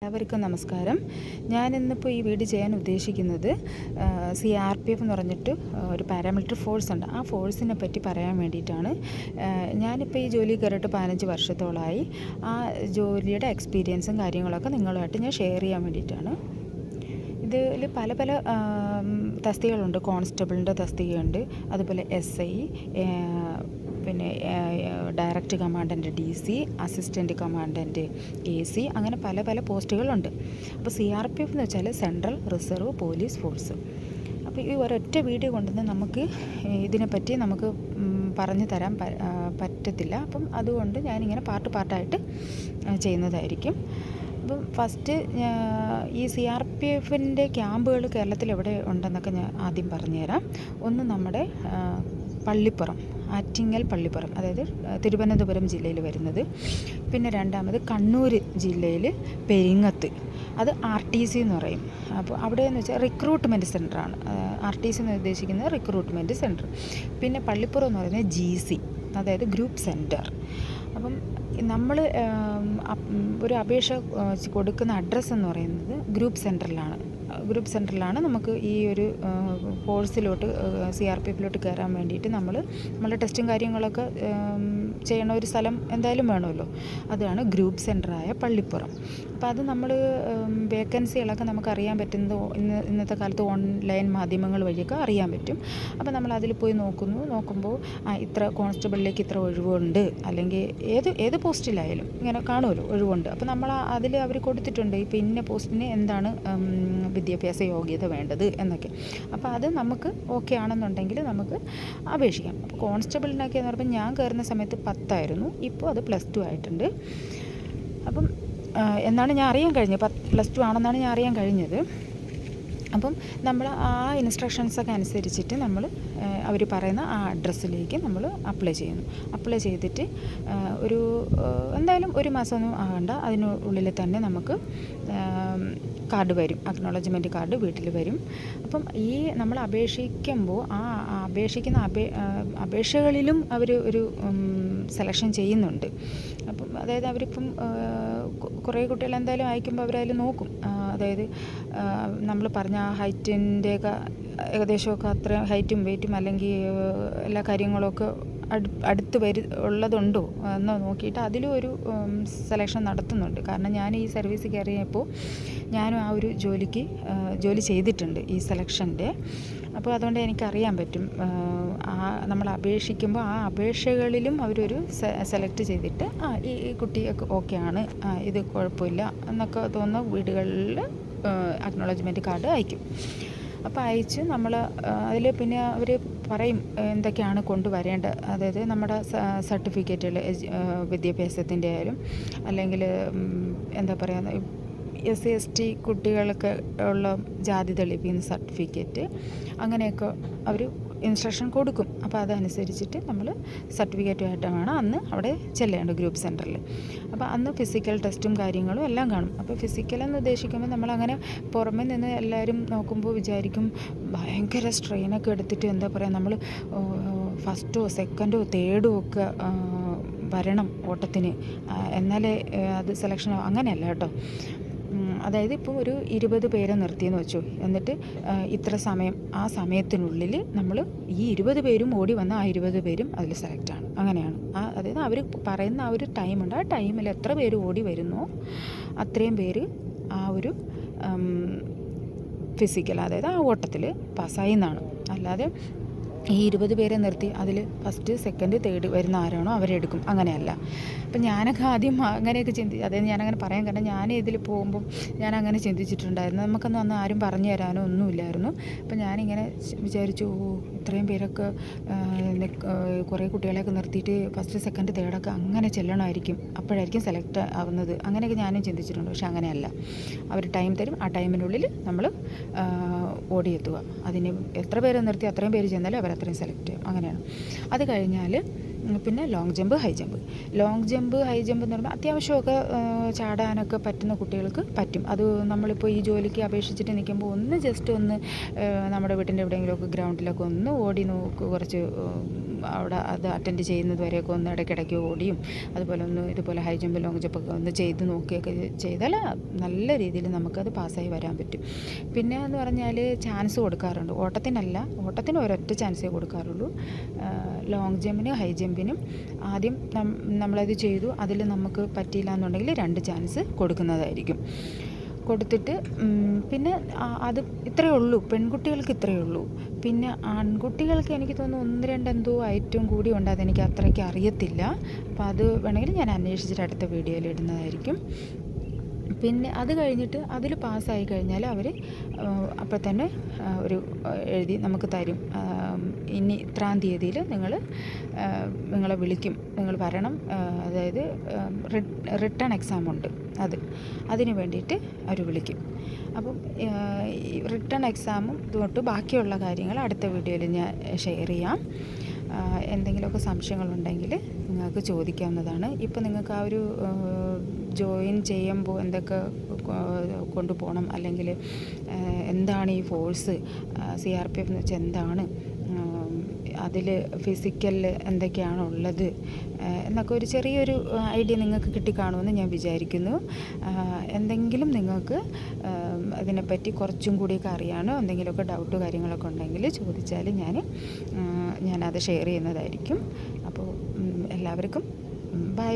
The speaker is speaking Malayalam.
എല്ലാവർക്കും നമസ്കാരം. ഞാനിന്നിപ്പോൾ ഈ വീഡിയോ ചെയ്യാൻ ഉദ്ദേശിക്കുന്നത് CRPF എന്ന് പറഞ്ഞിട്ട് ഒരു പാരാമിലിറ്ററി ഫോഴ്സ് ഉണ്ട്. ആ ഫോഴ്സിനെ പറ്റി പറയാൻ വേണ്ടിയിട്ടാണ്. ഞാനിപ്പോൾ ഈ ജോലി കയറിയിട്ട് 15 വർഷത്തോളമായി. ആ ജോലിയുടെ എക്സ്പീരിയൻസും കാര്യങ്ങളൊക്കെ നിങ്ങളുമായിട്ട് ഞാൻ ഷെയർ ചെയ്യാൻ വേണ്ടിയിട്ടാണ്. ഇതിൽ പല പല തസ്തികകളുണ്ട്. കോൺസ്റ്റബിളിൻ്റെ തസ്തികയുണ്ട്, അതുപോലെ SI, പിന്നെ direct commandant DC, assistant commandant AC, അങ്ങനെ പല പല പോസ്റ്റുകളുണ്ട്. അപ്പോൾ CRPF എന്ന് വെച്ചാൽ സെൻട്രൽ റിസർവ് പോലീസ് ഫോഴ്സ്. അപ്പോൾ ഈ ഒരൊറ്റ വീഡിയോ കൊണ്ടുവന്ന് നമുക്ക് ഇതിനെപ്പറ്റി നമുക്ക് പറഞ്ഞു തരാൻ പറ്റത്തില്ല. അപ്പം അതുകൊണ്ട് ഞാനിങ്ങനെ പാർട്ടായിട്ട് ചെയ്യുന്നതായിരിക്കും. അപ്പം ഫസ്റ്റ് ഈ CRPFൻ്റെ ക്യാമ്പുകൾ കേരളത്തിൽ എവിടെ ഉണ്ടെന്നൊക്കെ ഞാൻ ആദ്യം പറഞ്ഞുതരാം. ഒന്ന് നമ്മുടെ പള്ളിപ്പുറം, ആറ്റിങ്ങൽ പള്ളിപ്പുറം, അതായത് തിരുവനന്തപുരം ജില്ലയിൽ വരുന്നത്. പിന്നെ രണ്ടാമത് കണ്ണൂർ ജില്ലയിൽ പെരിങ്ങത്ത്, അത് RTC എന്ന് പറയും. അപ്പോൾ അവിടെയെന്ന് വെച്ചാൽ റിക്രൂട്ട്മെൻറ്റ് സെൻ്ററാണ്. RTC എന്ന് ഉദ്ദേശിക്കുന്നത് റിക്രൂട്ട്മെൻറ്റ് സെൻറ്റർ. പിന്നെ പള്ളിപ്പുറം എന്ന് പറയുന്നത് GC, അതായത് ഗ്രൂപ്പ് സെൻറ്റർ. അപ്പം നമ്മൾ ഒരു അപേക്ഷ കൊടുക്കുന്ന അഡ്രസ്സ് എന്ന് പറയുന്നത് ഗ്രൂപ്പ് സെൻറ്ററിലാണ് നമുക്ക് ഈ ഒരു ഫോഴ്സിലോട്ട് CRPFിലോട്ട് കയറാൻ വേണ്ടിയിട്ട് നമ്മളുടെ ടെസ്റ്റും കാര്യങ്ങളൊക്കെ ചെയ്യണ ഒരു സ്ഥലം എന്തായാലും വേണമല്ലോ. അതാണ് ഗ്രൂപ്പ് സെൻറ്ററായ പള്ളിപ്പുറം. അപ്പോൾ അത് നമ്മൾ വേക്കൻസികളൊക്കെ നമുക്ക് അറിയാൻ പറ്റുന്നത് ഇന്നത്തെ കാലത്ത് ഓൺലൈൻ മാധ്യമങ്ങൾ വഴിയൊക്കെ അറിയാൻ പറ്റും. അപ്പോൾ നമ്മൾ അതിൽ പോയി നോക്കുമ്പോൾ ഇത്ര കോൺസ്റ്റബിളിലേക്ക് ഇത്ര ഒഴിവുണ്ട്, അല്ലെങ്കിൽ ഏത് പോസ്റ്റിലായാലും ഇങ്ങനെ കാണുമല്ലോ ഒഴിവുണ്ട്. അപ്പോൾ നമ്മൾ അതിൽ അവർ കൊടുത്തിട്ടുണ്ട് ഇപ്പോൾ ഇന്ന പോസ്റ്റിന് എന്താണ് വിദ്യാഭ്യാസ യോഗ്യത വേണ്ടത് എന്നൊക്കെ. അപ്പോൾ അത് നമുക്ക് ഓക്കെ ആണെന്നുണ്ടെങ്കിൽ നമുക്ക് അപേക്ഷിക്കാം. അപ്പോൾ കോൺസ്റ്റബിളിനൊക്കെ എന്ന് പറയുമ്പോൾ ഞാൻ കയറുന്ന സമയത്ത് 10 ആയിരുന്നു, ഇപ്പോൾ അത് +2 ആയിട്ടുണ്ട്. അപ്പം എന്നാണ് ഞാൻ അറിയാൻ കഴിഞ്ഞത്, +2 ആണെന്നാണ് ഞാൻ അറിയാൻ കഴിഞ്ഞത്. അപ്പം നമ്മൾ ആ ഇൻസ്ട്രക്ഷൻസൊക്കെ അനുസരിച്ചിട്ട് നമ്മൾ അവർ പറയുന്ന ആ അഡ്രസ്സിലേക്ക് നമ്മൾ അപ്ലൈ ചെയ്തിട്ട് എന്തായാലും ഒരു മാസമൊന്നും ആകണ്ട, അതിനുള്ളിൽ തന്നെ നമുക്ക് കാർഡ് വരും, അക്നോളജ്മെൻറ്റ് കാർഡ് വീട്ടിൽ വരും. അപ്പം ഈ നമ്മൾ അപേക്ഷിക്കുമ്പോൾ ആ അപേക്ഷിക്കുന്ന അപേക്ഷകളിലും അവർ ഒരു സെലക്ഷൻ ചെയ്യുന്നുണ്ട്. അപ്പം അതായത് അവരിപ്പം കുറേ കുട്ടികൾ എന്തായാലും അയക്കുമ്പോൾ അവരതിൽ നോക്കും. അതായത് നമ്മൾ പറഞ്ഞ ആ ഹൈറ്റിൻ്റെയൊക്കെ ഏകദേശമൊക്കെ അത്ര ഹൈറ്റും വെയ്റ്റും അല്ലെങ്കിൽ എല്ലാ കാര്യങ്ങളൊക്കെ അടുത്ത് ഉള്ളതുണ്ടോ എന്ന് നോക്കിയിട്ട് അതിലും ഒരു സെലക്ഷൻ നടത്തുന്നുണ്ട്. കാരണം ഞാൻ ഈ സർവീസ് കയറിയപ്പോൾ ഞാനും ആ ഒരു ജോലി ചെയ്തിട്ടുണ്ട് ഈ സെലക്ഷൻ്റെ. അപ്പോൾ അതുകൊണ്ട് എനിക്കറിയാൻ പറ്റും. നമ്മൾ അപേക്ഷിക്കുമ്പോൾ ആ അപേക്ഷകളിലും അവരൊരു സെലക്ട് ചെയ്തിട്ട് ഈ കുട്ടിയൊക്കെ ഓക്കെയാണ്, ഇത് കുഴപ്പമില്ല എന്നൊക്കെ തോന്നുന്ന വീടുകളിൽ അക്നോളജ്മെൻറ്റ് കാർഡ് അയക്കും. അപ്പോൾ അയച്ച് നമ്മൾ അതിൽ പിന്നെ അവർ പറയും എന്തൊക്കെയാണ് കൊണ്ടുവരേണ്ടത്. അതായത് നമ്മുടെ സർട്ടിഫിക്കറ്റുകൾ, വിദ്യാഭ്യാസത്തിൻ്റെ ആയാലും അല്ലെങ്കിൽ എന്താ പറയുക SC/ST കുട്ടികൾക്ക് ഉള്ള ജാതി തെളിയിക്കുന്ന സർട്ടിഫിക്കറ്റ്, അങ്ങനെയൊക്കെ അവർ ഇൻസ്ട്രക്ഷൻ കൊടുക്കും. അപ്പോൾ അതനുസരിച്ചിട്ട് നമ്മൾ സർട്ടിഫിക്കറ്റുമായിട്ട് വേണം അന്ന് അവിടെ ചെല്ലേണ്ടത് ഗ്രൂപ്പ് സെൻറ്ററിൽ. അപ്പോൾ അന്ന് ഫിസിക്കൽ ടെസ്റ്റും കാര്യങ്ങളും എല്ലാം കാണും. അപ്പോൾ ഫിസിക്കലെന്ന് ഉദ്ദേശിക്കുമ്പോൾ നമ്മളങ്ങനെ പുറമെ നിന്ന് എല്ലാവരും നോക്കുമ്പോൾ വിചാരിക്കും ഭയങ്കര സ്ട്രെയിനൊക്കെ എടുത്തിട്ട് എന്താ പറയുക നമ്മൾ ഫസ്റ്റോ സെക്കൻഡോ തേർഡോ ഒക്കെ വരണം ഓട്ടത്തിന്, എന്നാലേ അത് സെലക്ഷനോ. അങ്ങനെയല്ല കേട്ടോ. അതായത് ഇപ്പോൾ ഒരു 20 പേരെ നിർത്തിയെന്ന് വെച്ചു, എന്നിട്ട് ഇത്ര സമയം, ആ സമയത്തിനുള്ളിൽ നമ്മൾ ഈ 20 പേരും ഓടി വന്ന ആ 20 പേരും അതിൽ സെലക്റ്റാണ്. അങ്ങനെയാണ്. അതായത് അവർ പറയുന്ന ആ ഒരു ടൈമുണ്ട്, ആ ടൈമിൽ എത്ര പേര് ഓടി വരുന്നോ അത്രയും പേര് ആ ഒരു ഫിസിക്കൽ, അതായത് ആ ഓട്ടത്തിൽ പാസ്സായി എന്നാണ്. അല്ലാതെ ഈ 20 പേരെ നിർത്തി അതിൽ ഫസ്റ്റ് സെക്കൻഡ് തേർഡ് വരുന്ന ആരാണോ അവരെ എടുക്കും, അങ്ങനെയല്ല. അപ്പം ഞാനൊക്കെ ആദ്യം അങ്ങനെയൊക്കെ അതായത് ഞാനങ്ങനെ പറയാൻ കാരണം ഞാൻ ഇതിൽ പോകുമ്പം ഞാനങ്ങനെ ചിന്തിച്ചിട്ടുണ്ടായിരുന്നു. നമുക്കൊന്നും ആരും പറഞ്ഞു തരാനോ ഒന്നുമില്ലായിരുന്നു. അപ്പം ഞാനിങ്ങനെ വിചാരിച്ചു, ഇത്രയും പേരൊക്കെ കുറേ കുട്ടികളെയൊക്കെ നിർത്തിയിട്ട് ഫസ്റ്റ് സെക്കൻഡ് തേർഡൊക്കെ അങ്ങനെ ചെല്ലണമായിരിക്കും, അപ്പോഴായിരിക്കും സെലക്ട് ആവുന്നത്, അങ്ങനെയൊക്കെ ഞാനും ചിന്തിച്ചിട്ടുണ്ട്. പക്ഷെ അങ്ങനെയല്ല. അവർ ടൈം തരും, ആ ടൈമിനുള്ളിൽ നമ്മൾ ഓടിയെത്തുക. അതിന് എത്ര പേരെ നിർത്തി അത്രയും പേര് ചെന്നാലും അവരത്രയും സെലക്ട് ചെയ്യും. അങ്ങനെയാണ്. അത് കഴിഞ്ഞാൽ പിന്നെ ലോങ് ജമ്പ്, ഹൈ ജമ്പ് എന്ന് പറയുമ്പോൾ അത്യാവശ്യമൊക്കെ ചാടാനൊക്കെ പറ്റുന്ന കുട്ടികൾക്ക് പറ്റും. അത് നമ്മളിപ്പോൾ ഈ ജോലിക്ക് അപേക്ഷിച്ചിട്ട് നിൽക്കുമ്പോൾ ജസ്റ്റ് നമ്മുടെ വീട്ടിൻ്റെ എവിടെയെങ്കിലുമൊക്കെ ഗ്രൗണ്ടിലൊക്കെ ഒന്ന് ഓടി കുറച്ച് അവിടെ അത് അറ്റൻഡ് ചെയ്യുന്നത് വരെയൊക്കെ ഒന്ന് ഇടയ്ക്കിടയ്ക്ക് ഓടിയും അതുപോലെ ഒന്ന് ഇതുപോലെ ഹൈ ജമ്പ് ലോങ് ജമ്പൊക്കെ ഒന്ന് ചെയ്ത് നോക്കുകയൊക്കെ ചെയ്താൽ നല്ല രീതിയിൽ നമുക്കത് പാസ്സായി വരാൻ പറ്റും. പിന്നെ എന്ന് പറഞ്ഞാൽ ചാൻസ് കൊടുക്കാറുണ്ട്. ഓട്ടത്തിന് ഒരൊറ്റ ചാൻസേ കൊടുക്കാറുള്ളൂ. ലോങ് ജമ്പിനും ഹൈ ജമ്പിനും ആദ്യം നമ്മളത് ചെയ്തു, അതിൽ നമുക്ക് പറ്റിയില്ല എന്നുണ്ടെങ്കിൽ 2 ചാൻസ് കൊടുക്കുന്നതായിരിക്കും. കൊടുത്തിട്ട് പിന്നെ അത് ഇത്രയേ ഉള്ളൂ, പെൺകുട്ടികൾക്ക് ഇത്രയേ ഉള്ളൂ. പിന്നെ ആൺകുട്ടികൾക്ക് എനിക്ക് തോന്നുന്നു 1-2 എന്തോ ഐറ്റം കൂടി ഉണ്ട്, അതെനിക്ക് അത്രയ്ക്ക് അറിയത്തില്ല. അപ്പോൾ അത് വേണമെങ്കിൽ ഞാൻ അന്വേഷിച്ചിട്ട് അടുത്ത വീഡിയോയിൽ ഇടുന്നതായിരിക്കും. പിന്നെ അത് കഴിഞ്ഞിട്ട് അതിൽ പാസ്സായി കഴിഞ്ഞാൽ അവർ അപ്പോൾ തന്നെ ഒരു എഴുതി നമുക്ക് തരും. ഇനി ഇത്രാം തീയതിയിൽ നിങ്ങളെ വിളിക്കും, നിങ്ങൾ വരണം. അതായത് റിട്ടേൺ എക്സാമുണ്ട്, അതിന് വേണ്ടിയിട്ട് അവർ വിളിക്കും. അപ്പം റിട്ടേൺ എക്സാമും തൊട്ട് ബാക്കിയുള്ള കാര്യങ്ങൾ അടുത്ത വീഡിയോയിൽ ഞാൻ ഷെയർ ചെയ്യാം. എന്തെങ്കിലുമൊക്കെ സംശയങ്ങളുണ്ടെങ്കിൽ നിങ്ങൾക്ക് ചോദിക്കാവുന്നതാണ്. ഇപ്പോൾ നിങ്ങൾക്ക് ആ ഒരു ജോയിൻ ചെയ്യുമ്പോൾ എന്തൊക്കെ കൊണ്ടുപോകണം, അല്ലെങ്കിൽ എന്താണ് ഈ ഫോഴ്സ്, CRPF എന്ന് വെച്ചാൽ എന്താണ്, അതിൽ ഫിസിക്കൽ എന്തൊക്കെയാണ് ഉള്ളത് എന്നൊക്കെ ഒരു ചെറിയൊരു ഐഡിയ നിങ്ങൾക്ക് കിട്ടിക്കാണുമെന്ന് ഞാൻ വിചാരിക്കുന്നു. എന്തെങ്കിലും നിങ്ങൾക്ക് അതിനെപ്പറ്റി കുറച്ചും കൂടിയൊക്കെ അറിയാനോ എന്തെങ്കിലുമൊക്കെ ഡൗട്ട് കാര്യങ്ങളൊക്കെ ഉണ്ടെങ്കിൽ ചോദിച്ചാൽ ഞാനത് ഷെയർ ചെയ്യുന്നതായിരിക്കും. അപ്പോൾ എല്ലാവർക്കും ബൈ.